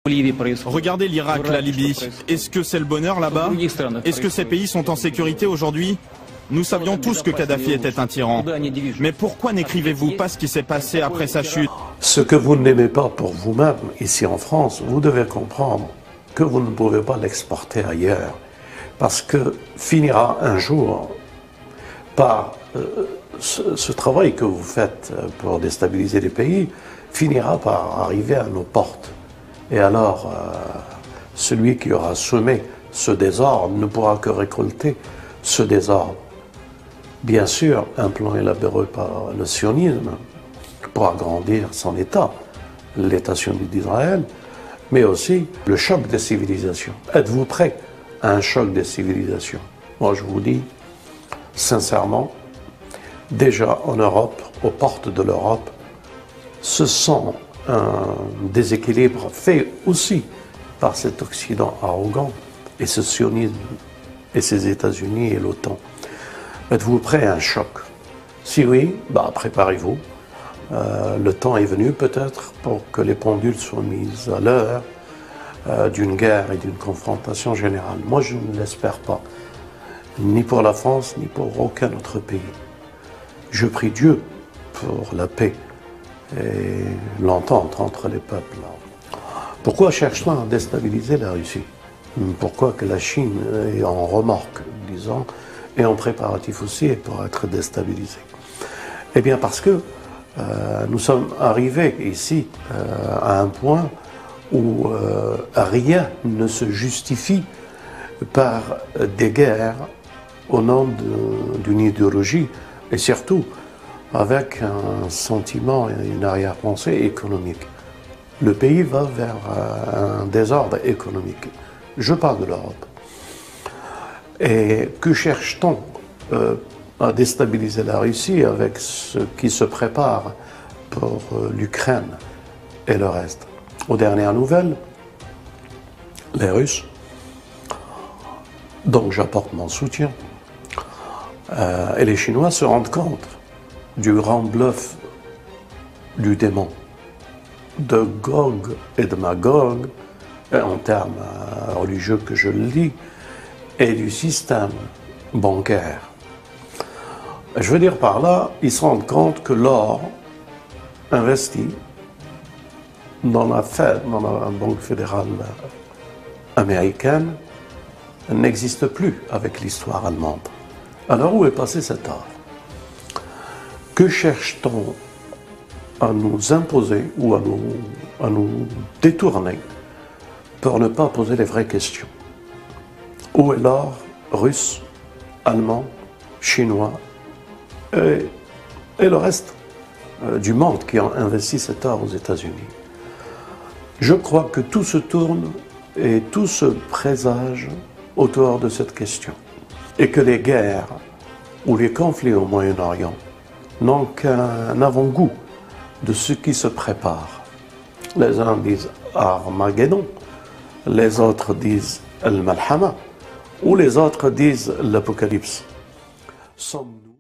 Regardez l'Irak, la Libye. Est-ce que c'est le bonheur là-bas? Est-ce que ces pays sont en sécurité aujourd'hui? Nous savions tous que Kadhafi était un tyran. Mais pourquoi n'écrivez-vous pas ce qui s'est passé après sa chute? Ce que vous n'aimez pas pour vous-même, ici en France, vous devez comprendre que vous ne pouvez pas l'exporter ailleurs. Parce que finira un jour par ce travail que vous faites pour déstabiliser les pays, finira par arriver à nos portes. Et alors, celui qui aura semé ce désordre ne pourra que récolter ce désordre. Bien sûr, un plan élaboré par le sionisme pour agrandir son État, l'État sioniste d'Israël, mais aussi le choc des civilisations. Êtes-vous prêts à un choc des civilisations? Moi, je vous dis, sincèrement, déjà en Europe, aux portes de l'Europe, ce sont un déséquilibre fait aussi par cet Occident arrogant et ce sionisme et ces États-Unis et l'OTAN. Êtes-vous prêts à un choc? Si oui, préparez-vous. Le temps est venu peut-être pour que les pendules soient mises à l'heure d'une guerre et d'une confrontation générale. Moi, je ne l'espère pas, ni pour la France, ni pour aucun autre pays. Je prie Dieu pour la paix et l'entente entre les peuples. Pourquoi cherche-t-on à déstabiliser la Russie? Pourquoi que la Chine est en remorque, disons, et en préparatif aussi pour être déstabilisée? Eh bien parce que nous sommes arrivés ici à un point où rien ne se justifie par des guerres au nom d'une idéologie et surtout avec un sentiment et une arrière-pensée économique. Le pays va vers un désordre économique. Je parle de l'Europe. Et que cherche-t-on à déstabiliser la Russie avec ce qui se prépare pour l'Ukraine et le reste? Aux dernières nouvelles, les Russes, donc j'apporte mon soutien, et les Chinois se rendent compte du grand bluff du démon, de Gog et de Magog, en termes religieux que je le dis, et du système bancaire. Je veux dire par là, ils se rendent compte que l'or investi dans la Fed, dans la Banque fédérale américaine, n'existe plus avec l'histoire allemande. Alors où est passé cet or? Que cherche-t-on à nous imposer ou à nous détourner pour ne pas poser les vraies questions? Où est l'or russe, allemand, chinois et le reste du monde qui ont investi cet or aux États-Unis? Je crois que tout se tourne et tout se présage autour de cette question. Et que les guerres ou les conflits au Moyen-Orient n'ont qu'un avant-goût de ce qui se prépare. Les uns disent Armageddon, les autres disent Al-Malhama, ou les autres disent l'Apocalypse. Sommes-nous